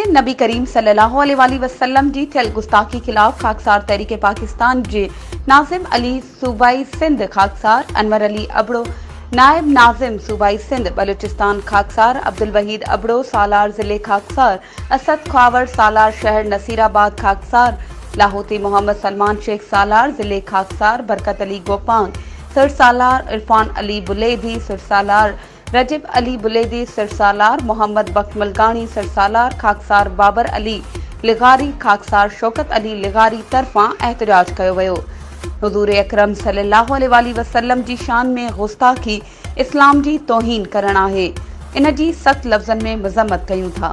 नबी करीम सल्लल्लाहु अलैहि वसल्लम जी थियल गुस्ताखी खिलाफ खाकसार तहरीक पाकिस्तान जे नाज़िम अली सूबाई सिंध खाकसार, अनवर अली अबड़ो नायब नाज़िम सूबाई सिंध बलूचिस्तान खाकसार, अब्दुल वहीद अबड़ो सालार जिले खाकसार, असद ख्वावर सालार शहर नसीराबाद खाकसार, लाहौती मोहम्मद सलमान शेख सालार जिले खाकसार, बरकत अली गोपान सिरसालार, इरफान अली बुलेदी सिरसालार, रजिब अली बुलेदी सिरसालार, मोहम्मद बख्तमलगानी सिरसालार खाकसार, बाबर अली लिगारी खाकसार, शौकत अली लिगारी तरफां एहतजाज कयो वियो। हुज़ूर अकरम सल्लल्लाहु अलैहि वसल्लम जी शान में गुस्ताखी इस्लाम जी तौहीन करण आहे। इन जी सख़्त लफ़्ज़नि में मज़म्मत कयूं था।